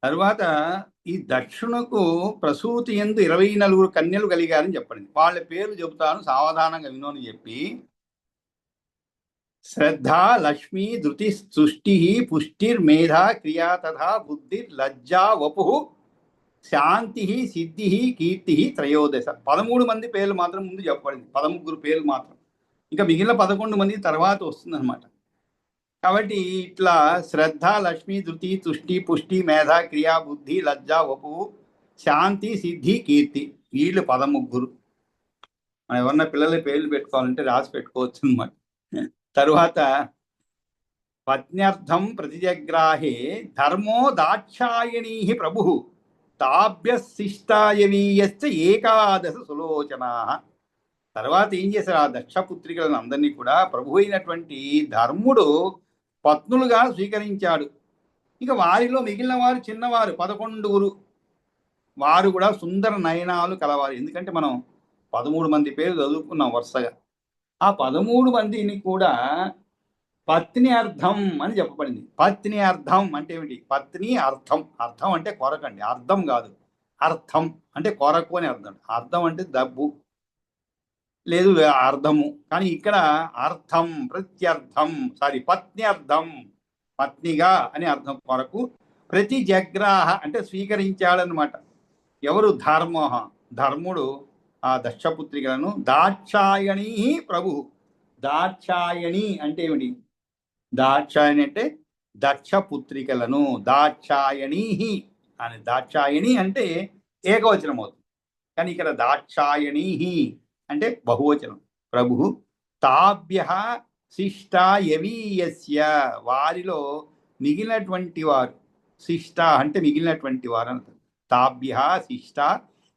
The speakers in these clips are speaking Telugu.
తరువాత ఈ దక్షునకు ప్రసూతి యందు 24 కన్యలు కలిగారని చెప్పండి. వాళ్ళ పేర్లు చెబుతాను, సావధానంగా వినోని చెప్పి. శ్రద్ధ, లక్ష్మి, ధృతి, సృష్టి, పుష్టిర్మేధా, క్రియా తథా బుద్ధిర్, లజ్జా, వపు, శాంతి, సిద్ధి, కీర్తి, త్రయోదశ. 13 మంది పేర్లు మాత్రం ముందు చెప్పబడింది, 13 పేర్లు మాత్రం. ఇంకా మిగిలిన 11 మంది తర్వాత వస్తుందన్నమాట. కాబట్టి ఇట్లా శ్రద్ధ, లక్ష్మి, ధృతి, తుష్టి, పుష్టి, మేధ, క్రియా, బుద్ధి, లజ్జ, వపు, శాంతి, సిద్ధి, కీర్తి, వీళ్ళు 13. మనం ఎవరన్నా పిల్లల పేర్లు పెట్టుకోవాలంటే రాసి పెట్టుకోవచ్చు అనమాట. తరువాత పత్న్యర్థం ప్రతిజగ్రాహే ధర్మో దాక్షాయణీ ప్రభు తాభ్యశిష్టాయవీయశ్చ ఏకాదశ సులోచనా. తర్వాత ఏం చేశారు? ఆ దక్షపుత్రికలను అందరినీ కూడా ప్రభు అయినటువంటి ధర్ముడు పత్నులుగా స్వీకరించాడు. ఇక వారిలో మిగిలిన వారు చిన్నవారు 11. వారు కూడా సుందర నయనాలు కలవారు. ఎందుకంటే మనం 13 మంది పేరు చదువుకున్నాం వరుసగా. ఆ 13 మందిని కూడా పత్ని అర్థం అని చెప్పబడింది. పత్ని అర్థం అంటే ఏమిటి? పత్ని అర్థం. అర్థం అంటే కొరకండి, అర్థం కాదు. అర్థం అంటే కొరకు అని అర్థం. అర్థం అంటే డబ్బు లేదు, అర్థము. కానీ ఇక్కడ అర్థం, ప్రత్యర్థం, పత్ని అర్థం, పత్నిగా అని అర్థం. కొరకు ప్రతి జగ్రాహ అంటే స్వీకరించాడనమాట. ఎవరు? ధర్ముడు ఆ దక్షపుత్రికలను. దాక్షాయణి ప్రభు. దాక్షాయణి అంటే ఏమిటి? దాక్షాయణి అంటే దక్షపుత్రికలను. దాక్షాయణి అని, దాక్షాయణి అంటే ఏకవచనం అవుతుంది. కానీ ఇక్కడ దాక్షాయణి అంటే బహువచనం. ప్రభు తాభ్య శిష్ట యవీయస్య, వారిలో మిగిలినటువంటి వారు. శిష్ట అంటే మిగిలినటువంటి వారు అంటారు. తాభ్య శిష్ట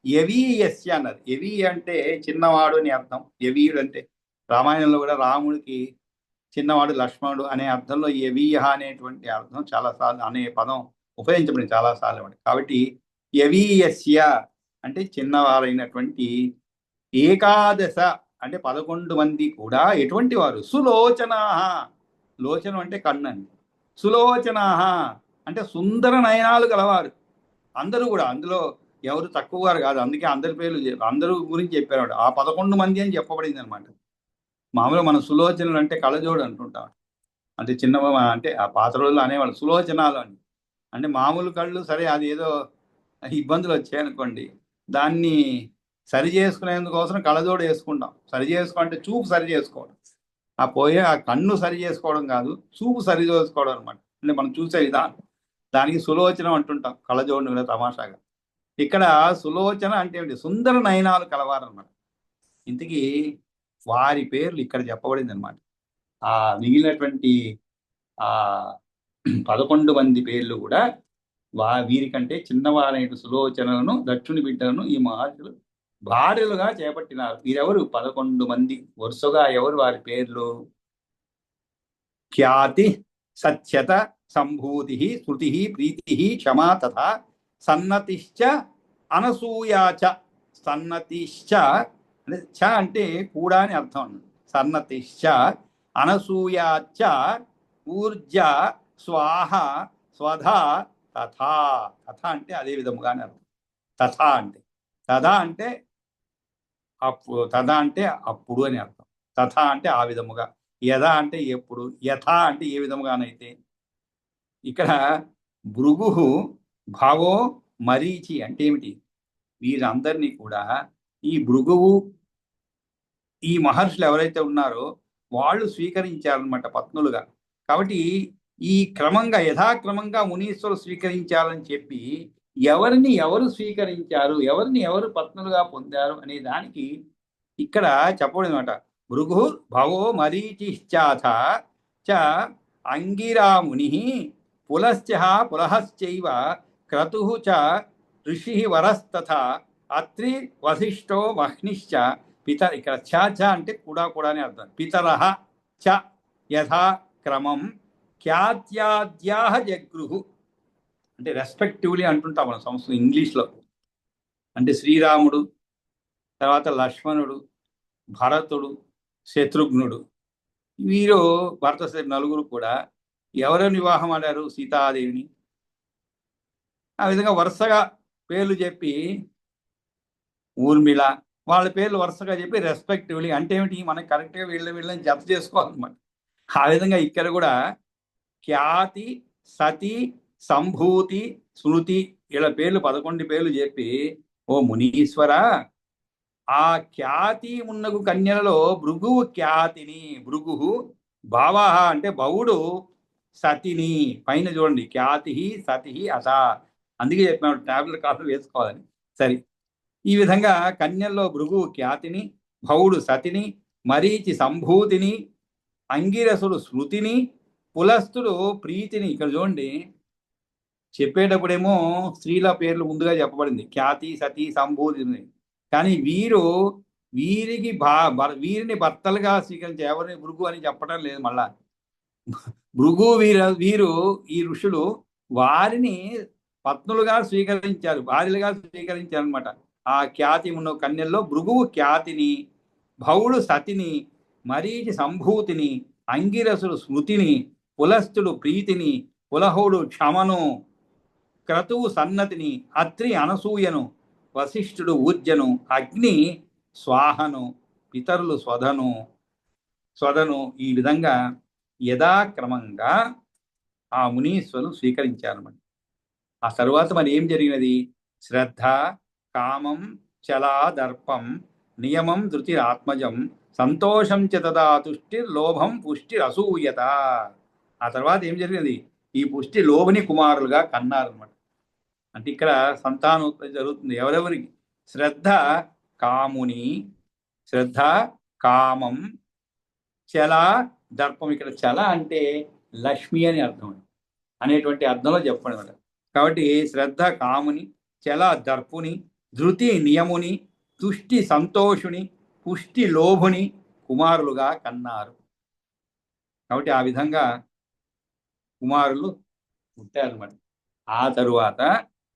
యవీయస్య అన్నారు. యవీ అంటే చిన్నవాడు అని అర్థం. యవీయుడు అంటే రామాయణంలో కూడా రాముడికి చిన్నవాడు, లక్ష్మణుడు అనే అర్థంలో యవీయ అనేటువంటి అర్థం చాలాసార్లు అనే పదం ఉపయోగించబడింది చాలాసార్లు. కాబట్టి యవీయస్య అంటే చిన్నవారైనటువంటి. ఏకాదశ అంటే 11 మంది కూడా ఎటువంటి వారు? సులోచనా. లోచనం అంటే కన్నండి. సులోచనా అంటే సుందర నయనాలు గలవారు. అందరూ కూడా, అందులో ఎవరు తక్కువ వారు కాదు. అందుకే అందరి పేర్లు అందరూ గురించి చెప్పారు. ఆ 11 మంది అని చెప్పబడింది అనమాట. మామూలుగా మనం సులోచనలు అంటే కళ్ళజోడు అంటుంటాం. అంటే చిన్న అంటే ఆ పాత రోజుల్లో అనేవాళ్ళు సులోచనాలు అని. అంటే మామూలు కళ్ళు సరే, అది ఏదో ఇబ్బందులు వచ్చాయనుకోండి, దాన్ని సరి చేసుకునేందుకోసం కళ్ళజోడు వేసుకుంటాం. సరి చేసుకోవాలంటే చూపు సరి చేసుకోవడం. ఆ కన్ను సరి చేసుకోవడం కాదు, చూపు సరి చేసుకోవడం అనమాట. అంటే మనం చూసే విధానం, దానికి సులోచనం అంటుంటాం. కళ్ళజోడుని కూడా తమాషాగా. ఇక్కడ సులోచన అంటే ఏమిటి? సుందర నయనాలు కలవారనమాట. ఇంతకీ వారి పేర్లు ఇక్కడ చెప్పబడింది అనమాట. ఆ మిగిలినటువంటి ఆ 11 మంది పేర్లు కూడా వీరికంటే చిన్నవారైన సులోచనలను, దక్షుని బిడ్డలను ఈ మహర్షులు భార్యలుగా చేపట్టినారు. వీరెవరు? 11 మంది. వరుసగా ఎవరు వారి పేర్లు? ఖ్యాతి, సత్యత, సంభూతి, శృతి, ప్రీతి, క్షమా తథా సన్నతిశ్చ అనసూయాచ. సన్నతిశ్చ అంటే చ అంటే కూడా అని అర్థం. సన్నతిశ్చ అనసూయాచ ఊర్జ స్వాహ స్వధ తథా. తథా అంటే అదే విధముగానే అర్థం. తథా అంటే తథా అంటే అప్పుడు, తథా అంటే అప్పుడు అని అర్థం. తథా అంటే ఆ విధముగా. యథ అంటే ఎప్పుడు, యథా అంటే ఏ విధముగానైతే. ఇక్కడ భృగు, భావో, మరీచి అంటే ఏమిటి? వీరందరినీ కూడా ఈ భృగువు, ఈ మహర్షులు ఎవరైతే ఉన్నారో వాళ్ళు స్వీకరించారనమాట పత్నులుగా. కాబట్టి ఈ క్రమంగా యథాక్రమంగా మునీశ్వరులు స్వీకరించాలని చెప్పి ఎవరిని ఎవరు స్వీకరించారు, ఎవరిని ఎవరు పత్నులుగా పొందారు అనే దానికి ఇక్కడ చెప్పబడింది అనమాట. భృగు భవో మరీచిశ్చాథ చ అంగిరాముని పులశ్చ పులహశ్చైవ క్రతు చ ఋషి వరస్తథ అత్రి వశిష్ఠో వహ్నిశ్చ పిత. ఇక్కడ చ అంటే కూడా కూడా అని అర్థం. పితరః చ యథా క్రమం ఖ్యాత్యాద్యాః జగృహు అంటే రెస్పెక్టివ్లీ అంటుంటాం మనం సంస్కృతం ఇంగ్లీష్లో. అంటే శ్రీరాముడు, తర్వాత లక్ష్మణుడు, భరతుడు, శత్రుఘ్నుడు, వీరు భరత నలుగురు కూడా ఎవరు వివాహం ఆడారు? సీతాదేవిని. ఆ విధంగా వరుసగా పేర్లు చెప్పి ఊర్మిళ వాళ్ళ పేర్లు వరుసగా చెప్పి రెస్పెక్టివ్లీ అంటే ఏమిటి, మనకి కరెక్ట్గా వీళ్ళని జత చేసుకోవాలన్నమాట. ఆ విధంగా ఇక్కడ కూడా ఖ్యాతి, సతి, సంభూతి, స్మృతి వీళ్ళ పేర్లు 11 పేర్లు చెప్పి, ఓ మునీశ్వర, ఆ ఖ్యాతి మున్నగు కన్యలలో భృగువు ఖ్యాతిని, భృగు భావాహ అంటే భవుడు సతిని, పైన చూడండి ఖ్యాతి సతి అస, అందుకే చెప్పినాడు టాబ్లెట్ కాళ్ళు వేసుకోవాలని. సరే, ఈ విధంగా కన్యల్లో భృగువు ఖ్యాతిని, భవుడు సతిని, మరీచి సంభూతిని, అంగిరసుడు స్మృతిని, పులస్తుడు ప్రీతిని. ఇక్కడ చూడండి చెప్పేటప్పుడేమో స్త్రీల పేర్లు ముందుగా చెప్పబడింది, ఖ్యాతి సతి సంభూతిని. కానీ వీరిని భర్తలుగా స్వీకరించి ఎవరిని భృగు అని చెప్పడం లేదు. మళ్ళా భృగు వీరు ఈ ఋషులు వారిని పత్నులుగా స్వీకరించారు, భార్యలుగా స్వీకరించారు అనమాట. ఆ ఖ్యాతి ఉన్న కన్యల్లో భృగువు ఖ్యాతిని, భవుడు సతిని, మరీచి సంభూతిని, అంగిరసుడు స్మృతిని, పులస్తుడు ప్రీతిని, పులహుడు క్షమను, క్రతువు సన్నతిని, అత్రి అనసూయను, వశిష్ఠుడు ఊర్జను, అగ్ని స్వాహను, పితరులు స్వధను. ఈ విధంగా యథాక్రమంగా ఆ మునీశ్వరులు స్వీకరించారన్నమాట. ఆ తరువాత మరి ఏం జరిగినది? శ్రద్ధ, కామం, చలా, దర్పం, నియమం, ధృతి, ఆత్మజం, సంతోషం చ తదా తుష్టి, లోభం, పుష్టి, అసూయత. ఆ తర్వాత ఏం జరిగినది? ఈ పుష్టి లోభని కుమారులుగా కన్నారన్నమాట. అంటే ఇక్కడ సంతానోత్పత్తి జరుగుతుంది. ఎవరెవరికి? శ్రద్ధ కాముని, శ్రద్ధ కామం, చల దర్పం. ఇక్కడ చల అంటే లక్ష్మి అని అర్థం అనేటువంటి అర్థంలో చెప్పండి అనమాట. కాబట్టి శ్రద్ధ కాముని, చల దర్పుని, ధృతి నియముని, తుష్టి సంతోషుని, పుష్టి లోభుని కుమారులుగా కన్నారు. కాబట్టి ఆ విధంగా కుమారులు పుట్టారన్నమాట. ఆ తరువాత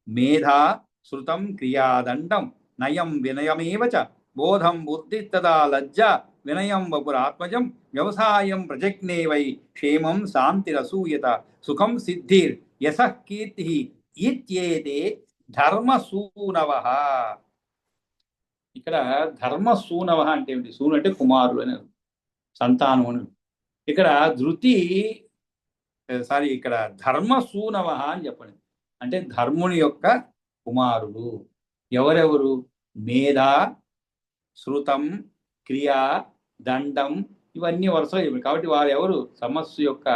మేధా శృతం క్రియాదండం నయం వినయమేవచ బోధం బుద్ధి తదా లజ్జ వినయం వపురాత్మజం వ్యవసాయం ప్రజజ్ఞే వై క్షేమం శాంతిరసూయత సుఖం సిద్ధిర్ యశః కీర్తి ఇత్యేతే ధర్మసూనవ. ఇక్కడ ధర్మసూనవ అంటే ఏమిటి? సూను అంటే కుమారులు అని, సంతానం అని. ఇక్కడ ఇక్కడ ధర్మసూనవ అని చెప్పండి. అంటే ధర్ముని యొక్క కుమారులు ఎవరెవరు? మేధా, శృతం, క్రియ, దండం, ఇవన్నీ వరుసగా చెప్పారు. కాబట్టి వారు ఎవరు? తమస్సు యొక్క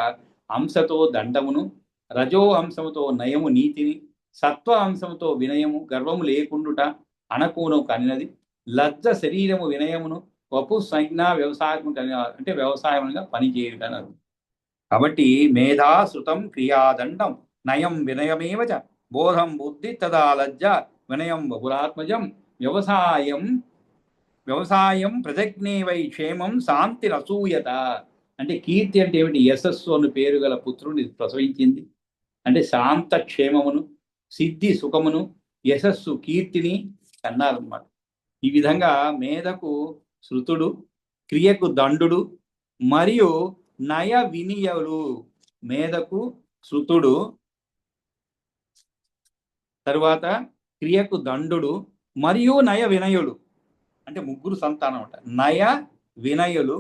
అంశతో దండమును, రజో అంశముతో నయము నీతిని, సత్వ అంశముతో వినయము గర్వము లేకుండుట అనకూను కనినది, లజ్జ శరీరము వినయమును, వపు సంజ్ఞ వ్యవసాయము అంటే వ్యవసాయముగా పనిచేయుటనరు. కాబట్టి మేధా శృతం క్రియాదండం నయం వినయమేవచ బోధం బుద్ధి తదా లజ్జ వినయం బహురాత్మజం వ్యవసాయం ప్రజజ్ఞే వై క్షేమం శాంతి రసూయత. అంటే కీర్తి అంటే ఏమిటి? యశస్సు అను పేరు గల పుత్రుని ప్రసవించింది. అంటే శాంత క్షేమమును, సిద్ధి సుఖమును, యశస్సు కీర్తిని అన్నారన్నమాట. ఈ విధంగా మేధకు శృతుడు, క్రియకు దండుడు మరియు నయ వినియలు. మేధకు శృతుడు, తరువాత క్రియకు దండుడు మరియు నయ వినయుడు. అంటే ముగ్గురు సంతానం అంట. నయ వినయులు,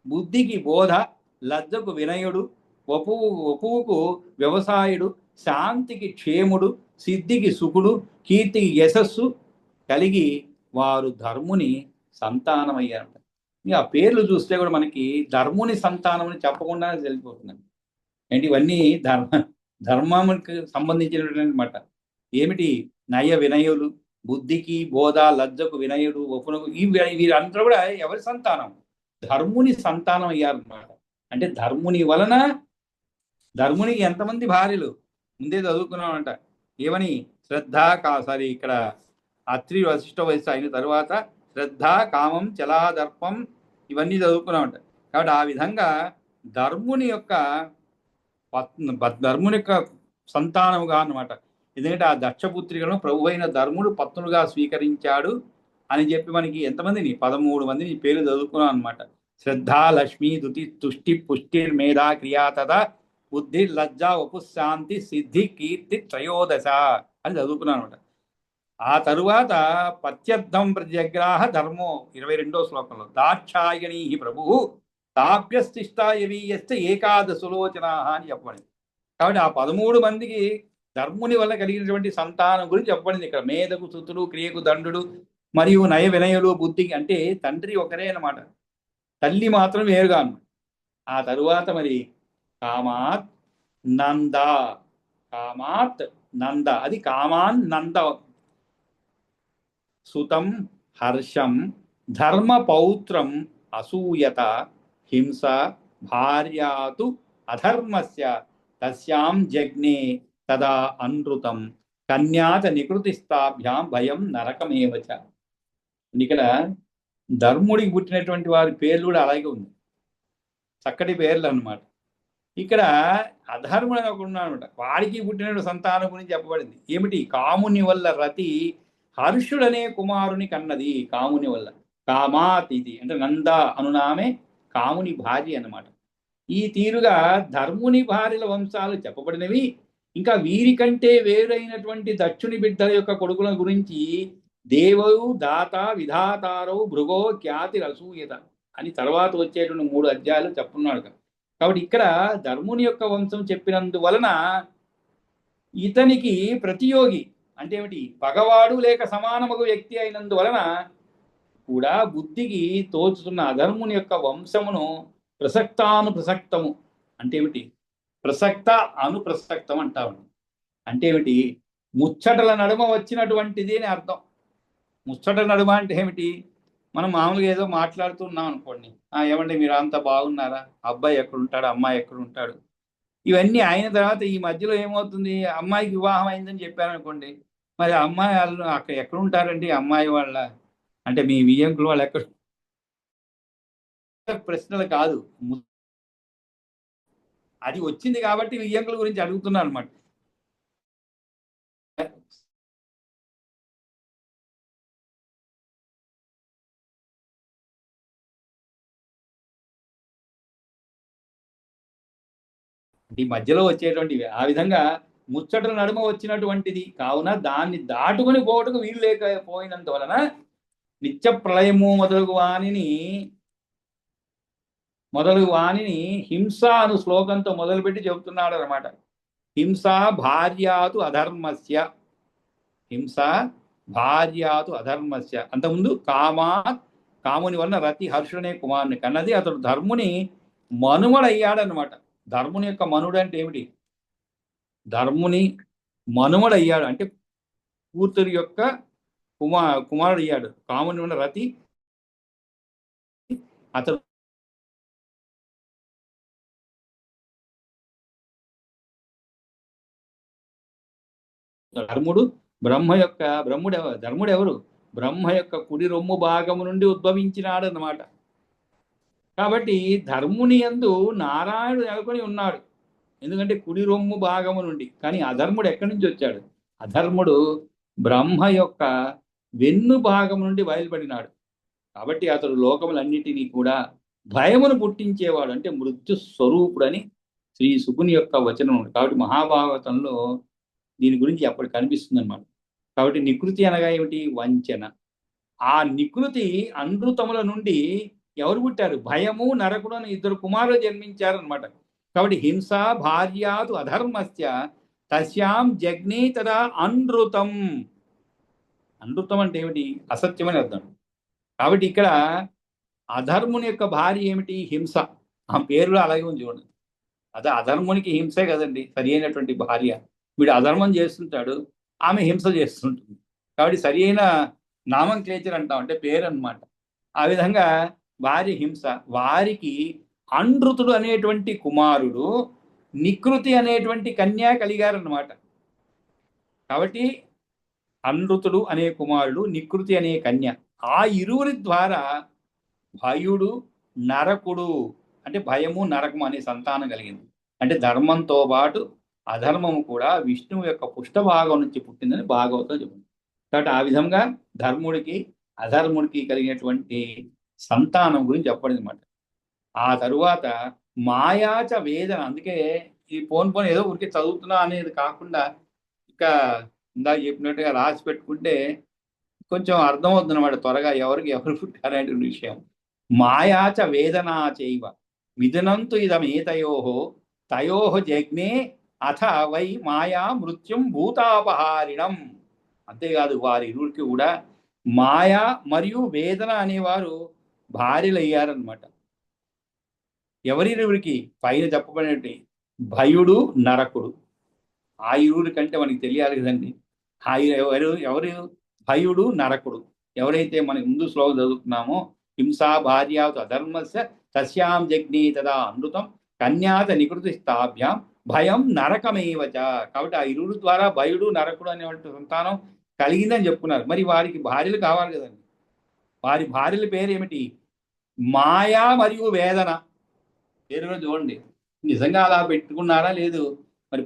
బుద్ధికి బోధ, లజ్జకు వినయుడు, వపువుకు వ్యవసాయుడు, శాంతికి క్షేముడు, సిద్ధికి సుఖుడు, కీర్తికి యశస్సు కలిగి వారు ధర్ముని సంతానమయ్యారంట. ఆ పేర్లు చూస్తే కూడా మనకి ధర్ముని సంతానం అని చెప్పకుండానే తెలిసిపోతుందండి. ఏంటి ఇవన్నీ ధర్మానికి సంబంధించినటువంటి మాట. ఏమిటి? నయ వినయులు, బుద్ధికి బోధ, లజ్జకు వినయుడు, వపునకు, వీరందరూ కూడా ఎవరి సంతానం? ధర్ముని సంతానం అయ్యారన్నమాట. అంటే ధర్ముని వలన, ధర్మునికి ఎంతమంది భార్యలు ముందే చదువుకున్నామంట. ఏమని? శ్రద్ధ ఇక్కడ అత్రి వశిష్ఠ వయస్సు అయిన తర్వాత శ్రద్ధ, కామం, చలా, దర్పం ఇవన్నీ చదువుకున్నామంట. కాబట్టి ఆ విధంగా ధర్ముని యొక్క సంతానముగా అన్నమాట. ఎందుకంటే ఆ దక్షపుత్రికను ప్రభు అయిన ధర్ముడు పత్నులుగా స్వీకరించాడు అని చెప్పి మనకి ఎంతమందిని? 13 మందిని పేరు చదువుకున్నాం అనమాట. శ్రద్ధ, లక్ష్మి, తుష్టి, పుష్టిర్, మేధా, క్రియా తథా బుద్ధి లజ్జ ఉపశాంతి సిద్ధి కీర్తి త్రయోదశ అని చదువుకున్నాను అనమాట. ఆ తరువాత పత్యర్థం ప్రత్యగ్రాహ ధర్మో 22వ శ్లోకంలో దాక్షాయణీ ప్రభు తాభ్యస్తిష్టాయవీయశ్చ ఏకాదశులోచనా అని చెప్పబడింది. కాబట్టి ఆ 13 మందికి ధర్ముని వల్ల కలిగినటువంటి సంతానం గురించి చెప్పబడింది. ఇక్కడ మేధకు సుతుడు, క్రియకు దండు మరియు నయ వినయులు బుద్ధికి, అంటే తండ్రి ఒకరే అన్నమాట, తల్లి మాత్రం వేరుగా అన్నమాట. ఆ తరువాత మరి కామాత్ నంద, కామాత్ నంద, అది కామాన్ నంద, సుతం హర్షం ధర్మ పౌత్రం అసూయత హింస భార్యాతు అధర్మస్య తస్యాం జగ్నే తదా అనృతం కన్యాత నికృతిస్తాభ్యాం భయం నరకమేవచ. ఇక్కడ ధర్ముడికి పుట్టినటువంటి వారి పేర్లు కూడా అలాగే ఉంది, చక్కటి పేర్లు అన్నమాట. ఇక్కడ అధర్ముడు అని ఒకడు ఉన్నాడు అనమాట, వాడికి పుట్టిన సంతానం గురించి చెప్పబడింది. ఏమిటి? కాముని వల్ల రతి హర్షుడనే కుమారుని కన్నది, కాముని వల్ల. కామాతిథి అంటే నంద అనునామే కాముని భార్య అన్నమాట. ఈ తీరుగా ధర్ముని భార్యల వంశాలు చెప్పబడినవి. ఇంకా వీరికంటే వేరైనటువంటి దక్షుని బిడ్డల యొక్క కొడుకుల గురించి దేవవు దాత విధాతారవు భృగో ఖ్యాతి రసూయత అని తర్వాత వచ్చేటువంటి 3 అధ్యాయాలు చెప్పున్నాడు. కాబట్టి ఇక్కడ ధర్ముని యొక్క వంశం చెప్పినందువలన ఇతనికి ప్రతియోగి అంటే ఏమిటి? పగవాడు లేక సమానమగు వ్యక్తి అయినందువలన కూడా బుద్ధికి తోచుతున్న అధర్ముని యొక్క వంశమును ప్రసక్తానుప్రసక్తము అంటే ఏమిటి? ప్రసక్త అనుప్రసక్తం అంటారు. అంటే ఏమిటి? ముచ్చటల నడుమ వచ్చినటువంటిది అని అర్థం. ముచ్చటల నడుమ అంటే ఏమిటి? మనం మామూలుగా ఏదో మాట్లాడుతున్నాం అనుకోండి, ఏమంటే మీరు అంతా బాగున్నారా, అబ్బాయి ఎక్కడుంటాడు, అమ్మాయి ఎక్కడుంటాడు, ఇవన్నీ అయిన తర్వాత ఈ మధ్యలో ఏమవుతుంది, అమ్మాయికి వివాహం అయిందని చెప్పారు అనుకోండి, మరి అమ్మాయి వాళ్ళు అక్కడ ఎక్కడుంటారండి, అమ్మాయి వాళ్ళ అంటే మీ వియ్యంకులు వాళ్ళు ఎక్కడ? ప్రశ్నలు కాదు, అది వచ్చింది కాబట్టి వియ్యంకుల గురించి అడుగుతున్నాను అనమాట. ఈ మధ్యలో వచ్చేటువంటివి ఆ విధంగా ముచ్చటల నడుమ వచ్చినటువంటిది కావున దాన్ని దాటుకొని పోవటకు వీలు లేకపోయినందువలన నిత్య ప్రళయము మొదలగు వాణిని హింస అను శ్లోకంతో మొదలుపెట్టి చెబుతున్నాడు అనమాట. హింస భార్యాతు అధర్మస్య, హింస భార్యాతు అధర్మస్య. అంతకుముందు కాముని వలన రతి హర్షుడనే కుమారుని కన్నది, అతడు ధర్ముని మనుమడయ్యాడనమాట. ధర్ముని యొక్క మనుడు అంటే ఏమిటి? ధర్ముని మనుమడయ్యాడు అంటే కూతురి యొక్క కుమారుడు అయ్యాడు. కాముని వలన రతి అతడు ధర్ముడు ఎవరు? బ్రహ్మ యొక్క కుడి రొమ్ము భాగము నుండి ఉద్భవించినాడు అన్నమాట. కాబట్టి ధర్ముని యందు నారాయణుడు నెలకొని ఉన్నాడు, ఎందుకంటే కుడి రొమ్ము భాగము నుండి. కానీ అధర్ముడు ఎక్కడి నుంచి వచ్చాడు? అధర్ముడు బ్రహ్మ యొక్క వెన్ను భాగం నుండి బయలుపడినాడు. కాబట్టి అతడు లోకములన్నిటినీ కూడా భయమును పుట్టించేవాడు, అంటే మృత్యు స్వరూపుడని శ్రీ శుకుని యొక్క వచనం. కాబట్టి మహాభాగవతంలో దీని గురించి అప్పుడు కనిపిస్తుంది అనమాట. కాబట్టి నికృతి అనగా ఏమిటి? వంచన. ఆ నికృతి అనృతముల నుండి ఎవరు పుట్టారు? భయము నరకుడు అని 2 కుమారులు జన్మించారు అనమాట. కాబట్టి హింస భార్యాతు అధర్మస్య తస్యాం జగ్ని తదా అనృతం. అనృతం అంటే ఏమిటి? అసత్యం అని అర్థం. కాబట్టి ఇక్కడ అధర్ముని యొక్క భార్య ఏమిటి? హింస. ఆ పేరులో అలాగే ఉంది చూడండి. అదే అధర్మునికి హింసే కదండి సరి అయినటువంటి భార్య. వీడు అధర్మం చేస్తుంటాడు, ఆమె హింస చేస్తుంటుంది. కాబట్టి సరి అయిన నామం క్లేచర్ అంటాం, అంటే పేరు అనమాట. ఆ విధంగా భార్య హింస. వారికి అనృతుడు అనేటువంటి కుమారుడు, నికృతి అనేటువంటి కన్య కలిగారన్నమాట. కాబట్టి అనృతుడు అనే కుమారుడు, నికృతి అనే కన్య, ఆ ఇరువురి ద్వారా భయుడు నరకుడు అంటే భయము నరకము అనే సంతానం కలిగింది. అంటే ధర్మంతో పాటు అధర్మము కూడా విష్ణువు యొక్క పుష్టభాగం నుంచి పుట్టిందని భాగవతం చెప్పింది. కాబట్టి ఆ విధంగా ధర్ముడికి అధర్ముడికి కలిగినటువంటి సంతానం గురించి చెప్పబడింది అనమాట. ఆ తరువాత మాయాచ వేదన. అందుకే ఈ పోన్ ఏదో ఊరికే చదువుతున్నా అనేది కాకుండా ఇక ఇందాక చెప్పినట్టుగా రాసి పెట్టుకుంటే కొంచెం అర్థమవుతుంది అనమాట త్వరగా ఎవరికి ఎవరు పుట్టారనే విషయం. మాయాచ వేదనా చైవ మిథునంతు ఇదమేతయోహో తయోహ జజ్ఞే అథ వై మాయా మృత్యుం భూతాపహారిణం. అంతేకాదు వారి ఇరువురికి కూడా మాయా మరియు వేదన అనేవారు భార్యలు అయ్యారనమాట. ఎవరిరువురికి? పైన చెప్పబడినట్టు భయుడు నరకుడు. ఆ ఇరువురి కంటే మనకి తెలియాలి కదండి. ఆ ఎవరు భయుడు నరకుడు. ఎవరైతే మనకి ముందు శ్లోకం చదువుతున్నామో హింసా భార్యావతు అధర్మస్య తస్యాం జగ్ని తదా అమృతం కన్యాత నికృతి స్థాభ్యాం భయం నరకమేవచ. కాబట్టి ఆ ఇరువురు ద్వారా భయుడు నరకుడు అనేటువంటి సంతానం కలిగిందని చెప్పుకున్నారు. మరి వారికి భార్యలు కావాలి కదండి. వారి భార్యల పేరు ఏమిటి? మాయా మరియు వేదన. పేరు కూడా చూడండి, నిజంగా అలా పెట్టుకున్నారా లేదు. మరి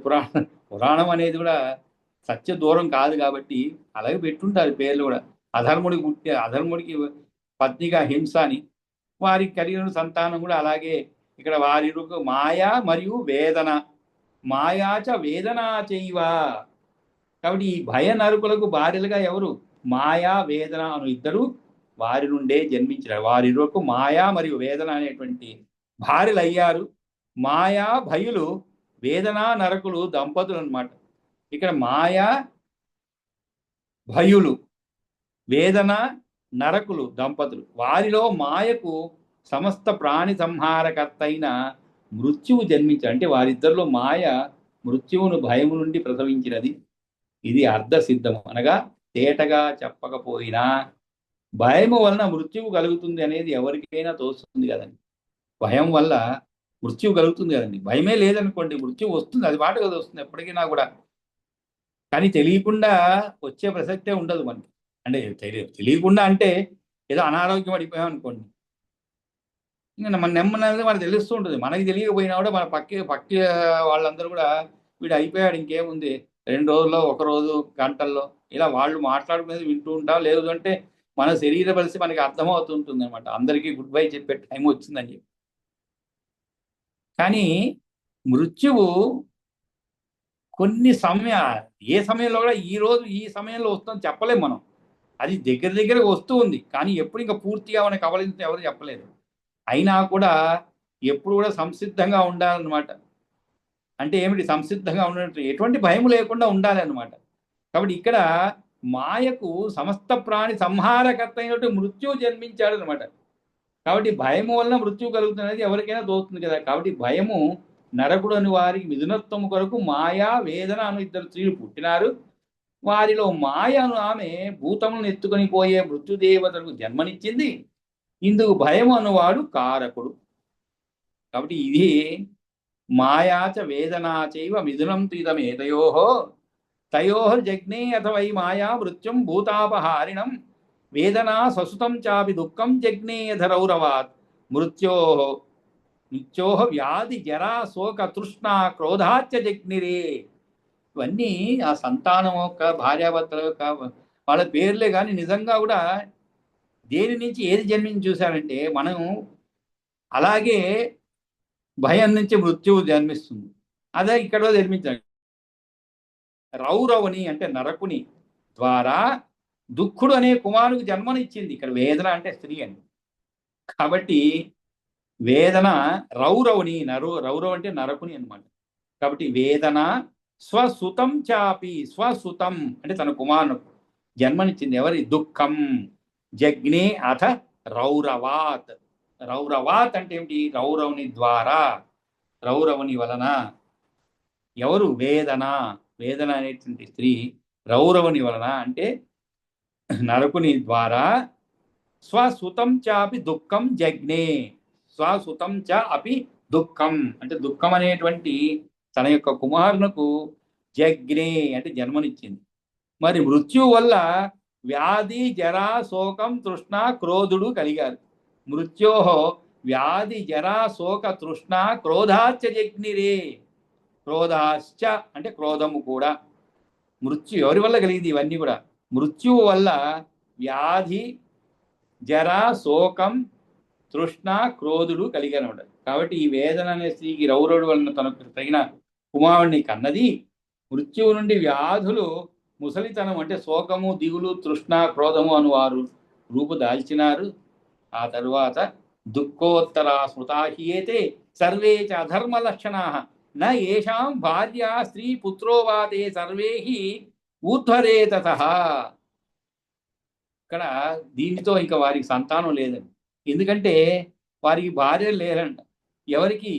పురాణం అనేది కూడా సత్య దూరం కాదు కాబట్టి అలాగే పెట్టుంటారు పేర్లు కూడా. అధర్ముడికి పత్నిగా హింస అని, వారికి కలిగిన సంతానం కూడా అలాగే. ఇక్కడ వారి మాయా మరియు వేదన. మాయాచ వేదన చేయవా. కాబట్టి ఈ భయ నరుకులకు భార్యలుగా ఎవరు? మాయా వేదన అను ఇద్దరు వారి నుండే జన్మించారు. వారిరుకు మాయా మరియు వేదన అనేటువంటి భార్యలు అయ్యారు. మాయా భయులు, వేదనా నరకులు దంపతులు అన్నమాట. ఇక్కడ మాయా భయులు, వేదన నరకులు దంపతులు. వారిలో మాయకు సమస్త ప్రాణి సంహారకర్త అయిన మృత్యువు జన్మించాడు. అంటే వారిద్దరిలో మాయ మృత్యువును భయము నుండి ప్రసవించినది. ఇది అర్ధసిద్ధము, అనగా తేటగా చెప్పకపోయినా భయము వలన మృత్యువు కలుగుతుంది అనేది ఎవరికైనా తోస్తుంది కదండి. భయం వల్ల మృత్యువు కలుగుతుంది కదండి. భయమే లేదనుకోండి, మృత్యువు వస్తుంది, అది పాటు కదా వస్తుంది ఎప్పటికైనా కూడా. కానీ తెలియకుండా వచ్చే ప్రసక్తే ఉండదు మనకి. అంటే తెలియకుండా అంటే ఏదో అనారోగ్యం పడిపోయాం అనుకోండి, ఇంకా మన నెమ్మది మనకు తెలుస్తూ ఉంటుంది. మనకి తెలియకపోయినా కూడా మన పక్క వాళ్ళందరూ కూడా వీడు అయిపోయాడు, ఇంకేముంది 2 రోజుల్లో, 1 రోజు, గంటల్లో ఇలా వాళ్ళు మాట్లాడుకునేది వింటూ ఉంటాం. లేదు అంటే మన శరీర పరిస్థితి మనకి అర్థమవుతుంటుంది అనమాట. అందరికీ గుడ్ బై చెప్పే టైం వచ్చిందని చెప్పి. కానీ మృత్యువు కొన్ని ఏ సమయంలో కూడా ఈ రోజు ఈ సమయంలో వస్తుందని చెప్పలేము మనం. అది దగ్గర వస్తూ ఉంది, కానీ ఎప్పుడు ఇంకా పూర్తిగా మనకి కవలించి ఎవరు చెప్పలేదు. అయినా కూడా ఎప్పుడు కూడా సంసిద్ధంగా ఉండాలన్నమాట. అంటే ఏమిటి సంసిద్ధంగా ఉన్నట్టు? ఎటువంటి భయం లేకుండా ఉండాలి అన్నమాట. కాబట్టి ఇక్కడ మాయకు సమస్త ప్రాణి సంహారకర్త అయినట్టు మృత్యువు జన్మించాడు అనమాట. కాబట్టి భయము వలన మృత్యువు కలుగుతున్నది ఎవరికైనా తోస్తుంది కదా. కాబట్టి భయము నరకుడు అని వారికి మిథునత్వము కొరకు మాయా వేదన అను ఇద్దరు స్త్రీలు పుట్టినారు. వారిలో మాయ అను ఆమె భూతములను ఎత్తుకొని పోయే మృత్యుదేవతలకు జన్మనిచ్చింది. ఇందుకు భయం అనువాడు కారకుడు. కాబట్టి ఇది మాయాచ వేదనాచైవ మిథునం త్రిదమేతయోహో తయోః జగ్నే అథవై మాయా మృత్యుం భూతాపహారిణం వేదనా ససుతం చాపి దుఃఖం జగ్నే యథరౌరవాత్ మృత్యోః వ్యాధి జరా శోక తృష్ణ క్రోధాచ జగ్నిరే. ఇవన్నీ ఆ సంతానం యొక్క భార్యాభర్తల యొక్క వాళ్ళ పేర్లే. కానీ నిజంగా కూడా దేని నుంచి ఏది జన్మించి చూశారంటే మనం అలాగే భయం నుంచి మృత్యువు జన్మిస్తుంది. అదే ఇక్కడ జన్మించాలి. రౌరవుని అంటే నరకుని ద్వారా దుఃఖుడు అనే కుమారునికి జన్మనిచ్చింది. ఇక్కడ వేదన అంటే స్త్రీ అండి. కాబట్టి వేదన రౌరవుని, రౌరవు అంటే నరకుని అనమాట. కాబట్టి వేదన స్వసుతం చాపి, స్వసుతం అంటే తన కుమారునికి జన్మనిచ్చింది. ఎవరి? దుఃఖం జగ్నే అథ రౌరవాత్. రౌరవాత్ అంటే ఏమిటి? రౌరవుని ద్వారా, రౌరవుని వలన. ఎవరు? వేదన. వేదన అనేటువంటి స్త్రీ రౌరవుని వలన అంటే నరకుని ద్వారా స్వసుతం చాపి దుఃఖం జగ్నే. స్వసుతం చ అపి దుఃఖం అంటే దుఃఖం అనేటువంటి తన యొక్క కుమారునకు జగ్నే అంటే జన్మనిచ్చింది. మరి మృత్యు వల్ల వ్యాధి జరా శోకం తృష్ణ క్రోధుడు కలిగారు. మృత్యోః వ్యాధి జరా శోక తృష్ణ క్రోధాశ్చ జగ్నిరే. క్రోధాశ్చ అంటే క్రోధము కూడా. మృత్యు ఎవరి వల్ల కలిగింది? ఇవన్నీ కూడా మృత్యువు వల్ల వ్యాధి జర శోకం తృష్ణ క్రోధుడు కలిగానమాట. కాబట్టి ఈ వేదన అనే స్త్రీకి రౌరవుడు వలన తనకు తగిన కుమారుణ్ణి కన్నది. మృత్యువు నుండి వ్యాధులు ముసలితనం అంటే శోకము, దిగులు, తృష్ణ, క్రోధము అనువారు రూపు దాల్చినారు. ఆ తరువాత దుఃఖోత్తరా స్మృతాహ్యేతే సర్వే చ అధర్మ లక్షణా న ఏషాం భార్య స్త్రీ పుత్రో వాతే సర్వే ఊర్ధ్వరేతతః. ఇక్కడ దీనితో ఇంకా వారికి సంతానం లేదండి. ఎందుకంటే వారికి భార్యలు లేరంట. ఎవరికి?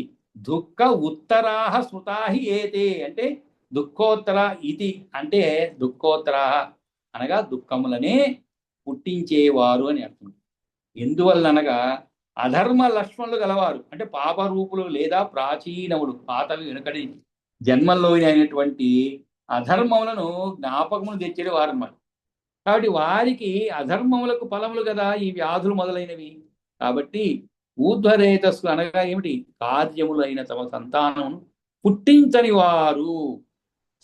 దుఃఖ ఉత్తరాహ స్మృతాహి ఏతే అంటే దుఃఖోత్తర ఇది అంటే దుఃఖోత్తరాహ అనగా దుఃఖములనే పుట్టించేవారు అని అర్థం. ఎందువల్లనగా అధర్మ లక్ష్మణులు గలవారు అంటే పాపరూపులు లేదా ప్రాచీనములు, పాతవి వెనుకటి జన్మల్లో అయినటువంటి అధర్మములను జ్ఞాపకమును తెచ్చేది వారు అన్నమాట. కాబట్టి వారికి అధర్మములకు ఫలములు కదా ఈ వ్యాధులు మొదలైనవి. కాబట్టి ఊర్ధ్వరేతస్సు అనగా ఏమిటి? కార్యములైన తమ సంతానమును పుట్టించని వారు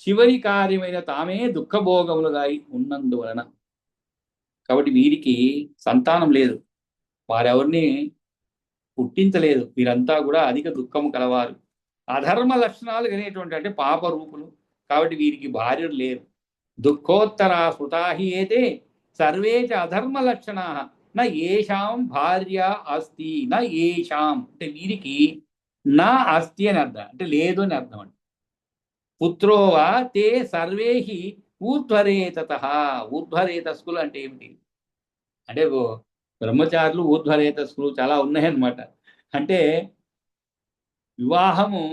చివరి కార్యమైన తామే దుఃఖభోగములుగా ఉన్నందువలన. కాబట్టి వీరికి సంతానం లేదు, వారెవరిని పుట్టించలేదు. వీరంతా కూడా అధిక దుఃఖము కలవారు, అధర్మ లక్షణాలు కలిగినటువంటి అంటే పాప రూపులు. కాబట్టి వీరికి భార్యలు లేరు. దుఃఖోత్తరా స్మృతాహి ఏతే సర్వే చ అధర్మ లక్షణా నా ఏషాం భార్య అస్తి. నా ఏషాం అంటే వీరికి నా అస్తి అని అర్థం, అంటే లేదు అని అర్థం అండి. పుత్రోవా తే సర్వేహి ఊర్ధ్వరేతతః. ఊర్ధ్వరేతస్కులు అంటే ఏమిటి అంటే బ్రహ్మచారులు ఊర్ధ్వరేతస్కులు చాలా ఉన్నాయన్నమాట. అంటే వివాహము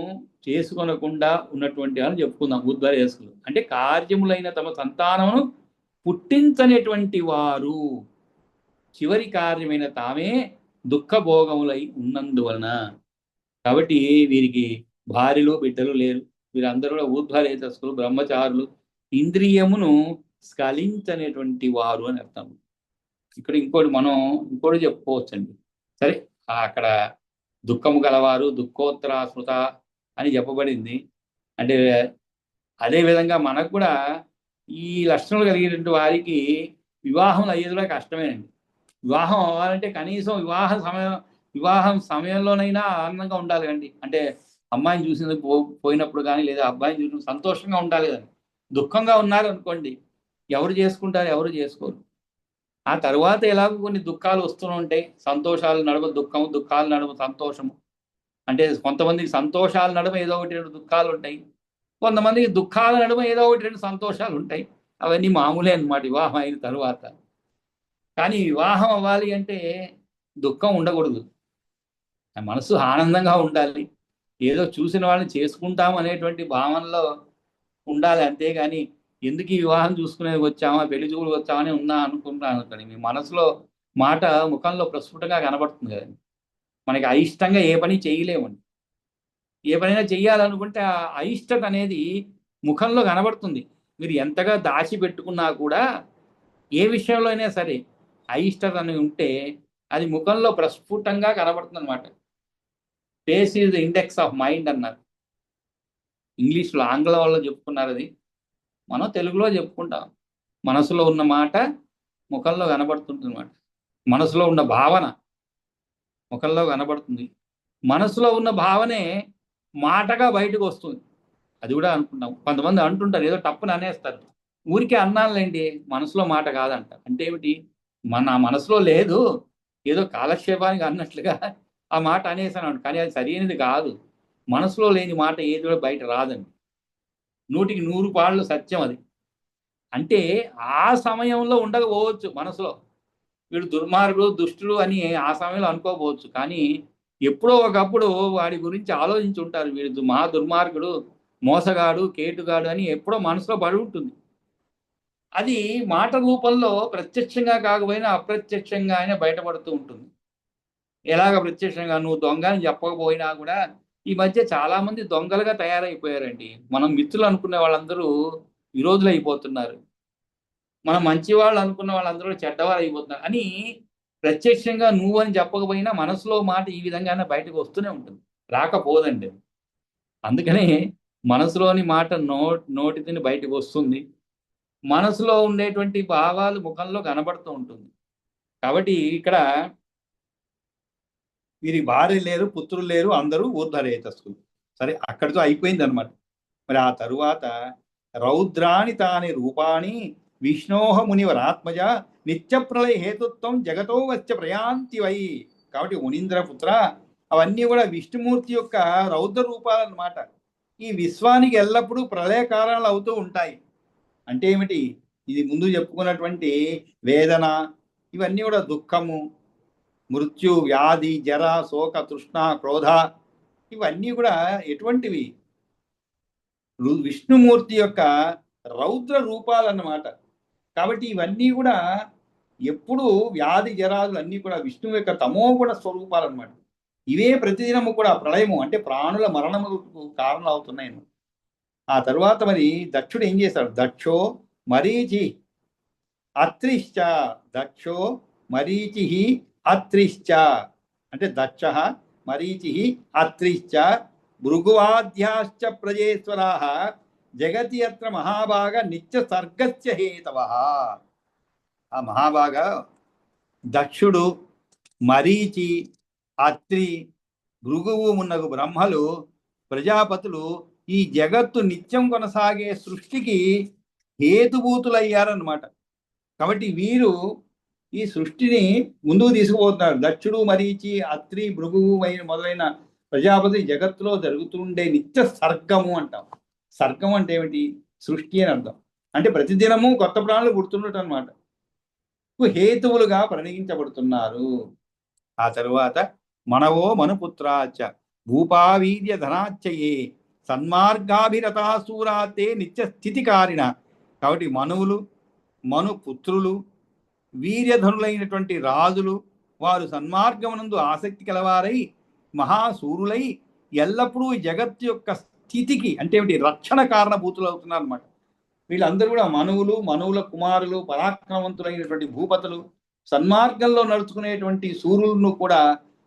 చేసుకొనకుండా ఉన్నటువంటి అని చెప్పుకుందాం. ఊర్ధ్వరేతస్కులు అంటే కార్యములైన తమ సంతానమును పుట్టించనేటువంటి వారు చివరి కార్యమైన తామే దుఃఖభోగములై ఉన్నందువలన. కాబట్టి వీరికి భార్యలు బిడ్డలు లేరు. వీరందరూ కూడా ఊర్ధ్వరేతస్కులు, బ్రహ్మచారులు, ఇంద్రియమును స్ఖలించనేటువంటి వారు అని అర్థం. ఇక్కడ ఇంకోటి చెప్పుకోవచ్చండి. సరే, అక్కడ దుఃఖము గలవారు, దుఃఖోత్తర స్మృత అని చెప్పబడింది. అంటే అదేవిధంగా మనకు కూడా ఈ లక్షణాలు కలిగినటువంటి వారికి వివాహం అయ్యేది కూడా కష్టమేనండి. వివాహం అవ్వాలంటే కనీసం వివాహం సమయంలోనైనా ఆనందంగా ఉండాలి కండి. అంటే అమ్మాయిని చూసింది పోయినప్పుడు కానీ లేదా అబ్బాయిని చూసిన సంతోషంగా ఉండాలి కదండి. దుఃఖంగా ఉన్నారు అనుకోండి, ఎవరు చేసుకుంటారు? ఎవరు చేసుకోరు. ఆ తర్వాత ఎలాగో కొన్ని దుఃఖాలు వస్తూ ఉంటాయి. సంతోషాలు నడుమ దుఃఖము, దుఃఖాలు నడుమ సంతోషము. అంటే కొంతమందికి సంతోషాల నడుమ ఏదో ఒకటి రెండు దుఃఖాలు ఉంటాయి, కొంతమందికి దుఃఖాల నడుమ ఏదో ఒకటి రెండు సంతోషాలు ఉంటాయి. అవన్నీ మామూలే అన్నమాట వివాహం అయిన తరువాత. కానీ వివాహం అవ్వాలి అంటే దుఃఖం ఉండకూడదు, మనసు ఆనందంగా ఉండాలి. ఏదో చూసిన వాళ్ళని చేసుకుంటాం అనేటువంటి భావనలో ఉండాలి. అంతేగాని ఎందుకు ఈ వివాహం చూసుకునేది వచ్చామా, పెళ్లి చూపులు వచ్చామని అనుకుంటాను అనుకోండి, మీ మనసులో మాట ముఖంలో ప్రస్ఫుటంగా కనబడుతుంది కదండి. మనకి అయిష్టంగా ఏ పని చేయలేమండి. ఏ పనైనా చెయ్యాలనుకుంటే ఆ అయిష్టత అనేది ముఖంలో కనబడుతుంది. మీరు ఎంతగా దాచిపెట్టుకున్నా కూడా ఏ విషయంలో అయినా సరే అయిష్టత అని ఉంటే అది ముఖంలో ప్రస్ఫుటంగా కనబడుతుంది అనమాట. Face is the index of mind అన్నారు. ఇంగ్లీష్లో, ఆంగ్ల వాళ్ళు చెప్పుకున్నారు, అది మనం తెలుగులో చెప్పుకుంటాం. మనసులో ఉన్న మాట ముఖంలో కనబడుతుంటుంది అన్నమాట. మనసులో ఉన్న భావన ముఖంలో కనబడుతుంది. మనసులో ఉన్న భావనే మాటగా బయటకు వస్తుంది. అది కూడా అనుకుంటాం. కొంతమంది అంటుంటారు, ఏదో తప్పుని అనేస్తారు. ఊరికే అన్నానులేండి, మనసులో మాట కాదంట. అంటే ఏమిటి? మన మనసులో లేదు, ఏదో కాలక్షేపానికి అన్నట్లుగా ఆ మాట అనేసాను. కానీ అది సరైనది కాదు. మనసులో లేని మాట ఏది కూడా బయట రాదండి. 100కి 100 పాళ్ళు సత్యం అది. అంటే ఆ సమయంలో ఉండకపోవచ్చు మనసులో, వీడు దుర్మార్గుడు, దుష్టుడు అని ఆ సమయంలో అనుకోకపోవచ్చు. కానీ ఎప్పుడో ఒకప్పుడు వాడి గురించి ఆలోచించి ఉంటారు. వీడు మహా దుర్మార్గుడు, మోసగాడు, కేటుగాడు అని ఎప్పుడో మనసులో పడి ఉంటుంది. అది మాట రూపంలో ప్రత్యక్షంగా కాకపోయినా అప్రత్యక్షంగా అయినా బయటపడుతూ ఉంటుంది. ఎలాగ ప్రత్యక్షంగా? నువ్వు దొంగ అని చెప్పకపోయినా కూడా ఈ మధ్య చాలా మంది దొంగలుగా తయారైపోయారండి. మనం మిత్రులు అనుకునే వాళ్ళందరూ విరోధులు అయిపోతున్నారు. మనం మంచివాళ్ళు అనుకున్న వాళ్ళందరూ చెడ్డవాళ్ళు అయిపోతున్నారు అని ప్రత్యక్షంగా నువ్వు అని చెప్పకపోయినా మనసులో మాట ఈ విధంగానే బయటకు వస్తూనే ఉంటుంది, రాకపోదండి. అందుకనే మనసులోని మాట నోటిని బయటకు వస్తుంది. మనసులో ఉండేటువంటి భావాలు ముఖంలో కనబడుతూ ఉంటుంది. కాబట్టి ఇక్కడ వీరి భార్య లేరు, పుత్రులు లేరు, అందరూ ఊర్ధ్వరేతస్కులు. సరే, అక్కడితో అయిపోయింది అనమాట. మరి ఆ తరువాత రౌద్రాణి తాని రూపాణి విష్ణోహ మునివరాత్మజ నిత్యప్రలయ హేతుత్వం జగతో వచ్చ ప్రయాంతి వై. కాబట్టి మునీంద్రపుత్ర అవన్నీ కూడా విష్ణుమూర్తి యొక్క రౌద్ర రూపాలన్నమాట. ఈ విశ్వానికి ఎల్లప్పుడూ ప్రళయకారణాలు అవుతూ ఉంటాయి. అంటే ఏమిటి? ఇది ముందు చెప్పుకున్నటువంటి వేదన, ఇవన్నీ కూడా దుఃఖము, మృత్యు, వ్యాధి, జర, శోక, తృష్ణ, క్రోధ, ఇవన్నీ కూడా ఎటువంటివి? విష్ణుమూర్తి యొక్క రౌద్ర రూపాలన్నమాట. కాబట్టి ఇవన్నీ కూడా ఎప్పుడు వ్యాధి జరాలు అన్నీ కూడా విష్ణువు యొక్క తమోగుణ స్వరూపాలు అన్నమాట. ఇవే ప్రతిదినము కూడా ప్రళయము అంటే ప్రాణుల మరణములకు కారణం అవుతున్నాయి. ఆ తరువాత మరి దక్షుడు ఏం చేశాడు? దక్షో మరీచి అత్రిశ్చ. దక్షో మరీచి అత్రిశ్చ అంటే దక్ష మరీచి అత్రిశ్చ భృగువాద్యాశ్చ ప్రజేశ్వరా జగతి అత్ర మహాభాగ నిత్య సర్గస్య హేతవ. ఆ మహాభాగ దక్షుడు, మరీచి, అత్రి, భృగువు మున్నగు బ్రహ్మలు, ప్రజాపతులు ఈ జగత్తు నిత్యం కొనసాగే సృష్టికి హేతుభూతులయ్యారన్నమాట. కాబట్టి వీరు ఈ సృష్టిని ముందుకు తీసుకుపోతున్నారు. దక్షుడు, మరీచి, అత్రి, భృగువు మొదలైన ప్రజాపతి జగత్తులో జరుగుతుండే నిత్య సర్గము అంటాం. సర్గం అంటే ఏమిటి? సృష్టి అని అర్థం. అంటే ప్రతిదినము కొత్త ప్రాణులు పుడుతున్నట్టు అనమాట. హేతువులుగా పరిగణించబడుతున్నారు. ఆ తరువాత మనవో మనుపుత్రాచ భూపావీర్య ధనాచయే సన్మార్గాభిరతాసూరాతే నిత్య స్థితికారిణ. కాబట్టి మనువులు, మనుపుత్రులు, వీర్యధనులైనటువంటి రాజులు, వారు సన్మార్గమునందు ఆసక్తి కలవారై మహాసూరులై ఎల్లప్పుడూ జగత్తు యొక్క స్థితికి అంటే ఏమిటి? రక్షణ కారణభూతులు అవుతున్నారు అన్నమాట. వీళ్ళందరూ కూడా మనువులు, మనువుల కుమారులు, పరాక్రమవంతులైనటువంటి భూపతులు, సన్మార్గంలో నడుచుకునేటువంటి సూర్యులను కూడా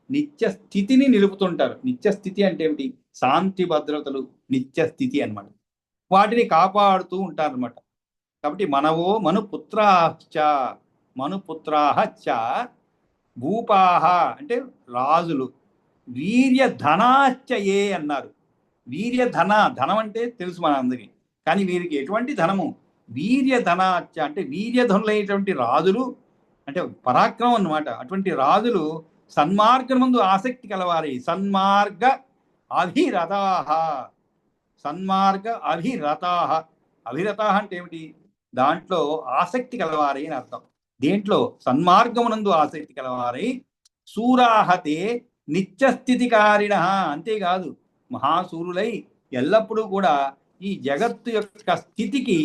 నిత్య స్థితిని నిలుపుతుంటారు. నిత్య స్థితి అంటే ఏమిటి? శాంతి భద్రతలు నిత్య స్థితి అన్నమాట. వాటిని కాపాడుతూ ఉంటారు అన్నమాట. కాబట్టి మనవో మనుపుత్రాశ్చ, మనుపుత్రాహ భూపాహ అంటే రాజులు, వీర్యధనాశ్చయే అన్నారు. వీర్యధన, ధనం అంటే తెలుసు మన అందరికీ, కానీ వీరికి ఎటువంటి ధనము? వీర్యధనాశ్చ అంటే వీర్యధనులైనటువంటి రాజులు అంటే పరాక్రమం అన్నమాట. అటువంటి రాజులు సన్మార్గం ముందు ఆసక్తి కలవారి సన్మార్గ అభిరతాహ. సన్మార్గ అభిరతాహ. అభిరతాహ అంటే ఏమిటి? దాంట్లో ఆసక్తి కలవారై అని అర్థం. దేంట్లో? సన్మార్గమునందు ఆసక్తి కలవారై సూరాహతే నిత్యస్థితికారిణ. అంతేకాదు మహాసూరులై ఎల్లప్పుడూ కూడా ఈ జగత్తు యొక్క స్థితికి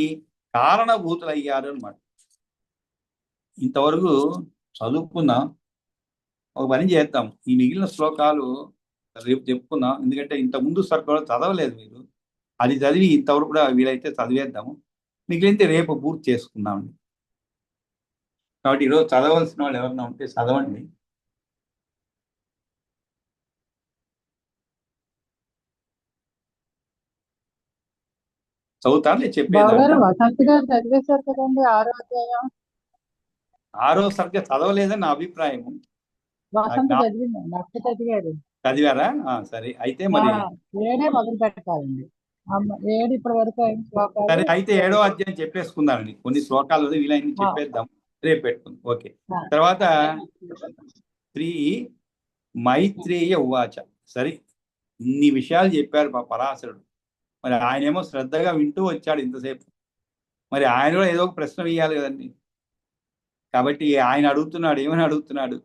కారణభూతులయ్యారు అన్నమాట. ఇంతవరకు చదువుకుందాం. ఒక పని చేద్దాం, ఈ మిగిలిన శ్లోకాలు రేపు చెప్పుకుందాం. ఎందుకంటే ఇంతకుముందు శ్లోకాలు చదవలేదు మీరు, అది చదివి ఇంతవరకు కూడా వీలైతే చదివేద్దాము. మిగిలింది రేపు పూర్తి చేసుకుందామండి. కాబట్టి ఈరోజు చదవలసిన వాళ్ళు ఎవరన్నా ఉంటే చదవండి. చదువుతాను చెప్పేది. వసంత్ గారు చదివేశారు కదండి 6వ అధ్యాయం. 6వ సరిగ్గా చదవలేదని నా అభిప్రాయం. వసంత్ చదివింది, నక్ష చదివారు. చదివారా? సరే అయితే మరి 7 మొదలు పెట్టాలండి. 7 ఇప్పటి వరకు సరే అయితే 7వ అధ్యాయం చెప్పేసుకుందామండి. కొన్ని శ్లోకాలు వీలైన చెప్పేద్దాం, రేపు పెట్టుకుందాం. ఓకే. తర్వాత 3 మైత్రేయ ఉవాచ. సరే, ఇన్ని విషయాలు చెప్పారు మా పరాశరుడు. మరి ఆయనేమో శ్రద్ధగా వింటూ వచ్చాడు ఇంతసేపు. మరి ఆయన కూడా ఏదో ఒక ప్రశ్న వేయాలి కదండి. కాబట్టి ఆయన అడుగుతున్నాడు, ఏమని అడుగుతున్నాడు?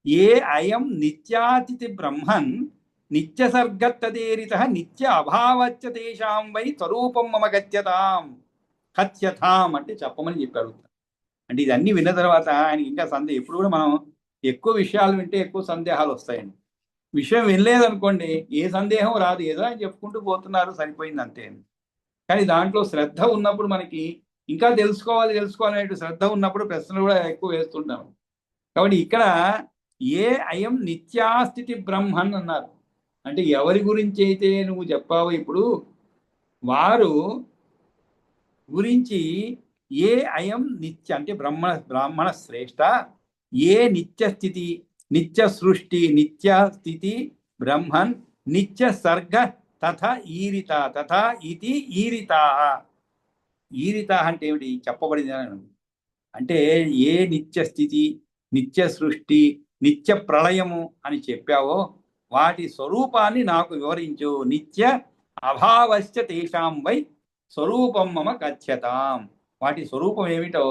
ఏ అయం నిత్యాతిథి బ్రహ్మన్ నిత్య సర్గత్తదేరిత నిత్య అభావచ్చ తేషాం వై స్వరూపం మమ గత్యతాం కథ్యతాం అంటే చెప్పమని చెప్పాడు. అంటే ఇదన్నీ విన్న తర్వాత ఆయన ఇంకా సందేహం. ఎప్పుడు కూడా మనం ఎక్కువ విషయాలు వింటే ఎక్కువ సందేహాలు వస్తాయండి. విషయం వినలేదనుకోండి ఏ సందేహం రాదు, ఏదో ఆయన చెప్పుకుంటూ పోతున్నారు, సరిపోయింది అంతే. కానీ దాంట్లో శ్రద్ధ ఉన్నప్పుడు మనకి ఇంకా తెలుసుకోవాలనే శ్రద్ధ ఉన్నప్పుడు ప్రశ్నలు కూడా ఎక్కువ వేస్తుంటాం. కాబట్టి ఇక్కడ ఏ అయం నిత్యాస్థితి బ్రహ్మన్ అన్నారు. అంటే ఎవరి గురించి అయితే నువ్వు చెప్పావు ఇప్పుడు, వారు గురించి ఏ అయం నిత్య అంటే బ్రాహ్మణ శ్రేష్ఠ, ఏ నిత్య స్థితి, నిత్య సృష్టి, నిత్య స్థితి బ్రహ్మన్ నిత్య సర్గ తథ ఈరిత తథ ఇది ఈరితా. ఈరిత అంటే ఏమిటి? చెప్పబడింది అని. అంటే ఏ నిత్య స్థితి, నిత్య సృష్టి, నిత్య ప్రళయము అని చెప్పావో వాటి స్వరూపాన్ని నాకు వివరించు. నిత్య అభావస్య తేషాం వై స్వరూపం మమ కథ్యతాం. వాటి స్వరూపం ఏమిటో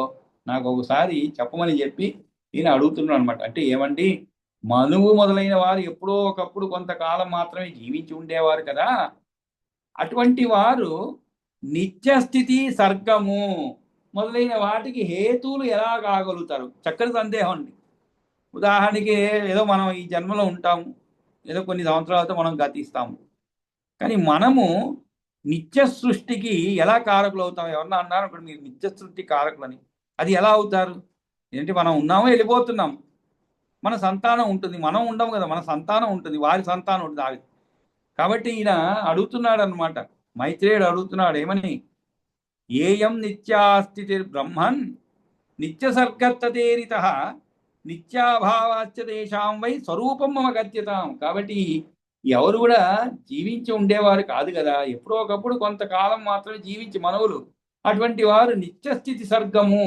నాకు ఒకసారి చెప్పమని చెప్పి ఈయన అడుగుతున్నాడు అనమాట. అంటే ఏమండి, మనువు మొదలైన వారు ఎప్పుడో ఒకప్పుడు కొంతకాలం మాత్రమే జీవించి ఉండేవారు కదా, అటువంటి వారు నిత్యస్థితి, సర్గము మొదలైన వాటికి హేతువులు ఎలా కాగలుగుతారు? చక్కని సందేహం అండి. ఉదాహరణకి ఏదో మనం ఈ జన్మలో ఉంటాము, ఏదో కొన్ని సంవత్సరాలతో మనం గతిస్తాము, కానీ మనము నిత్య సృష్టికి ఎలా కారకులు అవుతాం? ఎవరన్నా అన్నారు ఇప్పుడు మీరు నిత్య సృష్టి కారకులని, అది ఎలా అవుతారు? ఏంటి, మనం ఉన్నామో వెళ్ళిపోతున్నాం, మన సంతానం ఉంటుంది, మనం ఉండము కదా, మన సంతానం ఉంటుంది, వారి సంతానం ఉంటుంది. కాబట్టి ఈయన అడుగుతున్నాడు అనమాట, మైత్రేయుడు అడుగుతున్నాడు ఏమని? ఏయం నిత్యాస్థితి బ్రహ్మన్ నిత్య సర్గత్తేరిత నిత్యాభావాచ్య దేశాం వై స్వరూపం మమ గత్యతాం. కాబట్టి ఎవరు కూడా జీవించి ఉండేవారు కాదు కదా, ఎప్పుడో ఒకప్పుడు కొంతకాలం మాత్రమే జీవించి మనవులు, అటువంటి వారు నిత్యస్థితి, సర్గము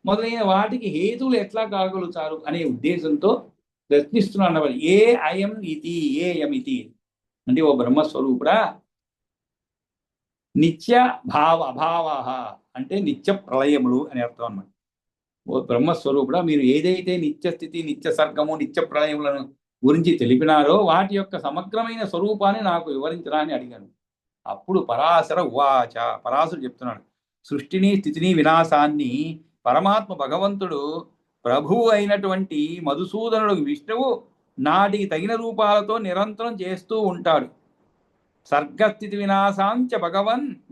మొదలైన వాటికి హేతువులు ఎట్లా కాగలుగుతారు అనే ఉద్దేశంతో ప్రశ్నిస్తున్నాడు. ఏ అయం ఇతి, ఏ యమితి అంటే ఓ బ్రహ్మస్వరూపుడా, నిత్య భావ అభావ అంటే నిత్య ప్రళయములు అని అర్థం అన్నమాట. ఓ బ్రహ్మస్వరూపుడా, మీరు ఏదైతే నిత్య స్థితి, నిత్య సర్గము, నిత్య ప్రళయములను గురించి తెలిపినారో వాటి యొక్క సమగ్రమైన స్వరూపాన్ని నాకు వివరించరా అని అడిగాను. అప్పుడు పరాశర ఉవాచ, పరాశరుడు చెప్తున్నాడు, సృష్టిని, స్థితిని, వినాశాన్ని పరమాత్మ భగవంతుడు ప్రభువు అయినటువంటి మధుసూదనుడు విష్ణువు నాటికి తగిన రూపాలతో నిరంతరం చేస్తూ ఉంటాడు. సర్గస్థితి వినాశాంచ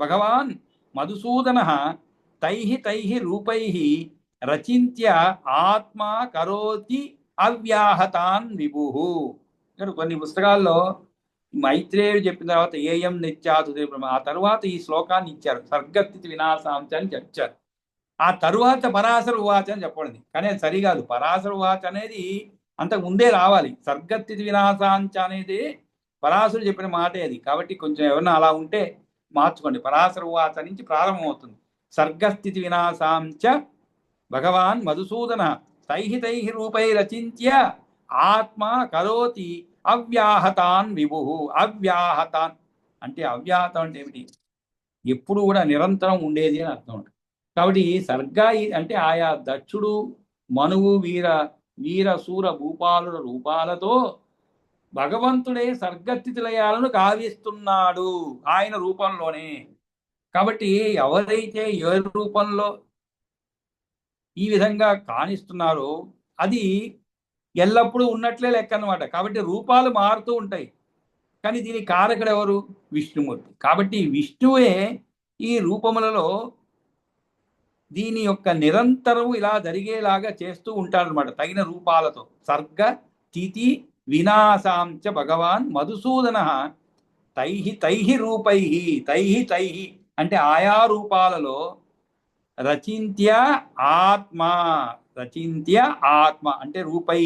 భగవాన్ మధుసూదన తైః రూపై రచింత్య ఆత్మ కరోతి అవ్యాహతాన్ విభు. ఇక్కడ కొన్ని పుస్తకాల్లో మైత్రేయుడు చెప్పిన తర్వాత ఏయం నిత్యాతుదే బ్రహ్మ, ఆ తర్వాత ఈ శ్లోకాన్ని ఇచ్చారు, సర్గస్థితి వినాశాంచ అని చెప్పారు. ఆ తరువాత పరాశర ఉవాచ అని చెప్పండి, కానీ అది సరికాదు. పరాశర ఉవాచ అనేది అంతకు ముందే రావాలి. సర్గస్థితి వినాశాంచ అనేది పరాశరుడు చెప్పిన మాటే అది. కాబట్టి కొంచెం ఎవరన్నా అలా ఉంటే మార్చుకోండి. పరాశర ఉవాచ నుంచి ప్రారంభమవుతుంది. సర్గస్థితి వినాశాంచ భగవాన్ మధుసూదన తైః రూపై రచింత్య ఆత్మ కరోతి అవ్యాహతాన్ విభు. అవ్యాహతాన్ అంటే, అవ్యాహతం అంటే ఏమిటి? ఎప్పుడు కూడా నిరంతరం ఉండేది అని అర్థం. కాబట్టి సర్గ అంటే ఆయా దక్షుడు, మనువు, వీర శూర భూపాలుల రూపాలతో భగవంతుడే సర్గస్థితి లయాలను కావిస్తున్నాడు ఆయన రూపంలోనే. కాబట్టి ఎవరైతే ఏ రూపంలో ఈ విధంగా కానిస్తున్నారో అది ఎల్లప్పుడూ ఉన్నట్లే లెక్క అన్నమాట. కాబట్టి రూపాలు మారుతూ ఉంటాయి, కానీ దీనికి కారకుడు ఎవరు? విష్ణుమూర్తి. కాబట్టి విష్ణువే ఈ రూపములలో దీని యొక్క నిరంతరం ఇలా జరిగేలాగా చేస్తూ ఉంటాడనమాట తగిన రూపాలతో. సర్గ స్థితి వినాశాంచ భగవాన్ మధుసూదన తైః రూపై తైః అంటే ఆయా రూపాలలో రచింత్య ఆత్మ అంటే రూపై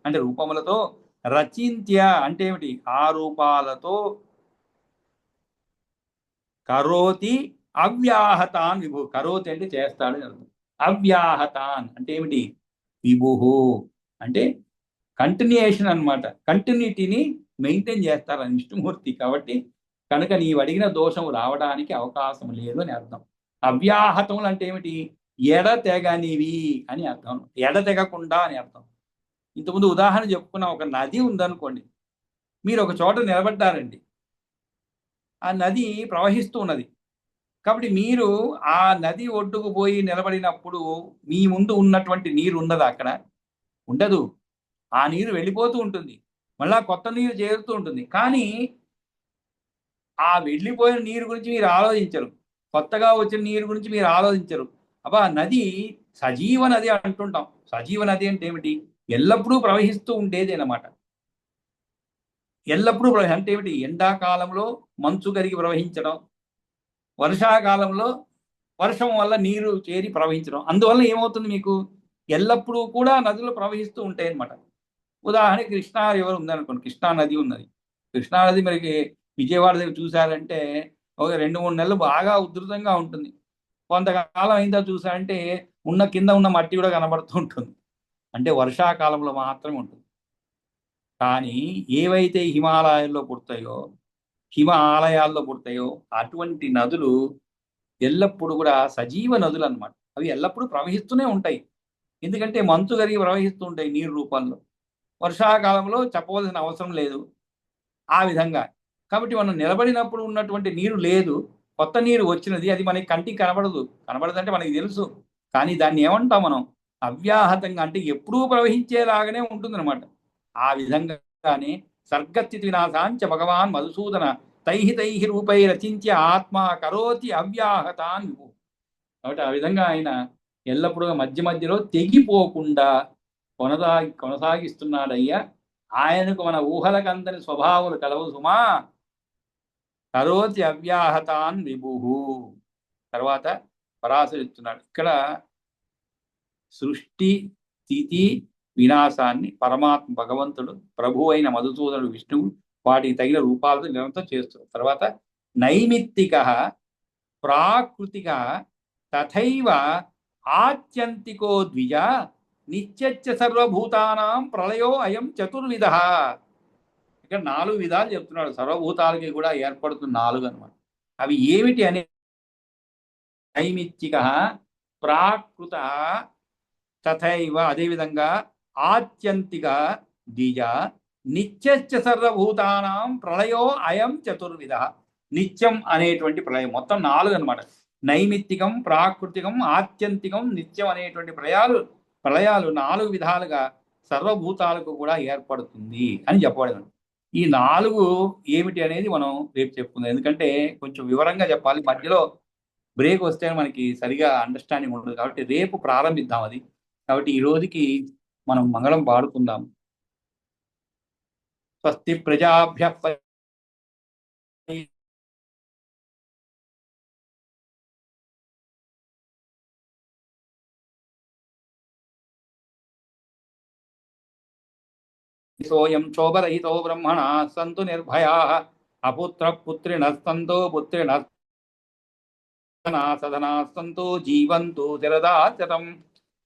అంటే రూపములతో, రచింత్య అంటే ఏమిటి? ఆ రూపాలతో కరోతి అవ్యాహతాన్ విభు. కరోతి అంటే చేస్తాడు అని అర్థం. అవ్యాహతాన్ అంటే ఏమిటి? విభు అంటే కంటిన్యూయేషన్ అన్నమాట. కంటిన్యూటీని మెయింటైన్ చేస్తారు అని విష్ణుమూర్తి. కాబట్టి కనుక నీవు అడిగిన దోషం రావడానికి అవకాశం లేదు అని అర్థం. అవ్యాహతములు అంటే ఏమిటి? ఎడతెగనివి అని అర్థం. ఎడతెగకుండా అని అర్థం. ఇంతకుముందు ఉదాహరణ చెప్పుకున్న ఒక నది ఉందనుకోండి, మీరు ఒక చోట నిలబడ్డారండి, ఆ నది ప్రవహిస్తూ ఉన్నది. కాబట్టి మీరు ఆ నది ఒడ్డుకు పోయి నిలబడినప్పుడు మీ ముందు ఉన్నటువంటి నీరు ఉన్నది అక్కడ? ఉండదు. ఆ నీరు వెళ్ళిపోతూ ఉంటుంది, మళ్ళా కొత్త నీరు చేరుతూ ఉంటుంది. కానీ ఆ వెళ్ళిపోయిన నీరు గురించి మీరు ఆలోచించరు, కొత్తగా వచ్చిన నీరు గురించి మీరు ఆలోచించరు. అబ్బా, నది సజీవ నది అంటుంటాం. సజీవ నది అంటే ఏమిటి? ఎల్లప్పుడూ ప్రవహిస్తూ ఉండేది అన్నమాట. ఎల్లప్పుడూ అంటే ఏమిటి? ఎండాకాలంలో మంచు కరిగి ప్రవహించడం, వర్షాకాలంలో వర్షం వల్ల నీరు చేరి ప్రవహించడం. అందువల్ల ఏమవుతుంది? మీకు ఎల్లప్పుడూ కూడా నదులు ప్రవహిస్తూ ఉంటాయి అన్నమాట. ఉదాహరణకి కృష్ణా రివర్ ఉందనుకోండి, కృష్ణా నది ఉన్నది. కృష్ణా నది మనకి విజయవాడ దగ్గర చూశారంటే ఒక 2-3 నెలలు బాగా ఉధృతంగా ఉంటుంది. కొంతకాలం అయిందా చూసారంటే ఉన్న కింద ఉన్న మట్టి కూడా కనబడుతూ ఉంటుంది. అంటే వర్షాకాలంలో మాత్రమే ఉంటుంది. కానీ ఏవైతే హిమాలయాల్లో పుడతాయో, హిమాలయాల్లో పుడతాయో అటువంటి నదులు ఎల్లప్పుడూ కూడా సజీవ నదులు అన్నమాట. అవి ఎల్లప్పుడూ ప్రవహిస్తూనే ఉంటాయి. ఎందుకంటే మంచు కరిగి ప్రవహిస్తూ ఉంటాయి నీరు రూపంలో. వర్షాకాలంలో చెప్పవలసిన అవసరం లేదు ఆ విధంగా. కాబట్టి మనం నిలబడినప్పుడు ఉన్నటువంటి నీరు లేదు, కొత్త నీరు వచ్చినది, అది మనకి కంటికి కనబడదు. కనబడదంటే మనకి తెలుసు, కానీ దాన్ని ఏమంటాం మనం? అవ్యాహతంగా, అంటే ఎప్పుడూ ప్రవహించేలాగానే ఉంటుందన్నమాట. ఆ విధంగానే సర్గస్థితి వినాశాంచ భగవాన్ మధుసూదన తైహి తైహి రూపై రచించే ఆత్మ కరోతి అవ్యాహతాన్ విభు. కాబట్టి ఆ విధంగా ఆయన ఎల్లప్పుడూ మధ్య మధ్యలో తెగిపోకుండా కొనసాగిస్తున్నాడయ్యా. ఆయనకు మన ఊహలకందని స్వభావాలు కలవు సుమా. కరోతి అవ్యాహతాన్ విభు. తర్వాత పరాశరు ఇస్తున్నాడు ఇక్కడ సృష్టి స్థితి వినాశాన్ని పరమాత్మ భగవంతుడు ప్రభు అయిన మధుసూదనుడు విష్ణువు వాటికి తగిన రూపాలతో నిరంతరం చేస్తున్నాడు. తర్వాత నైమిత్తిక ప్రాకృతిక తథైవ ఆత్యంతికో ద్విజ నిత్యచ్చ సర్వభూతానాం ప్రళయో అయం చతుర్విధ. ఇక్కడ 4 విధాలు చెప్తున్నాడు. సర్వభూతాలకి కూడా ఏర్పడుతున్న 4 అనమాట. అవి ఏమిటి అనే నైమిత్తిక ప్రాకృత తథైవ అదేవిధంగా ఆత్యంతిక ద్విజ నిత్యచ్చ సర్వభూతానాం ప్రళయో అయం చతుర్విధ. నిత్యం అనేటువంటి ప్రళయం మొత్తం 4 అనమాట. నైమిత్తికం, ప్రాకృతికం, ఆత్యంతికం, నిత్యం అనేటువంటి ప్రళయాలు 4 విధాలుగా సర్వభూతాలకు కూడా ఏర్పడుతుంది అని చెప్పబడింది. ఈ 4 ఏమిటి అనేది మనం రేపు చెప్పుకుందాం. ఎందుకంటే కొంచెం వివరంగా చెప్పాలి, మధ్యలో బ్రేక్ వస్తే మనకి సరిగా అండర్స్టాండింగ్ ఉండదు. కాబట్టి రేపు ప్రారంభిద్దాం అది. కాబట్టి ఈ రోజుకి మనం మంగళం పాడుకుందాం. స్వస్తి ప్రజాభ్య సోయం శోభరహితో బ్రహ్మణా సంతు నిర్భయాః అపుత్ర పుత్రిణః సంతో పుత్రిణః సదనా సంతో జీవంతు శరదాశతం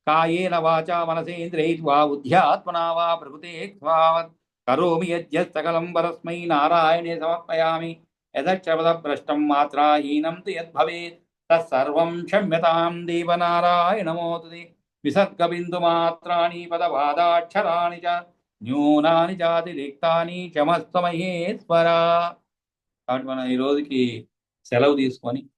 కాయేన వాచా మనసేంద్రియైర్వా బుద్ధ్యాత్మనా వా ప్రకృతే స్వావత్ కరోమి యజ్జస్తకలం పరస్మై నారాయణే సమర్పయామి. యదక్షరపదభ్రష్టం మాత్రాహీనం తు యద్భవేత్ తత్సర్వం క్షమ్యతాం దేవనారాయణమోతుతే. విసర్గబిందుమాత్రాణి పదపాదాక్షరాణి చ న్యూనాని చాతిరిక్తాని క్షమస్వ మహేశ్వర. కాబట్టి మనం ఈ రోజుకి సెలవు తీసుకొని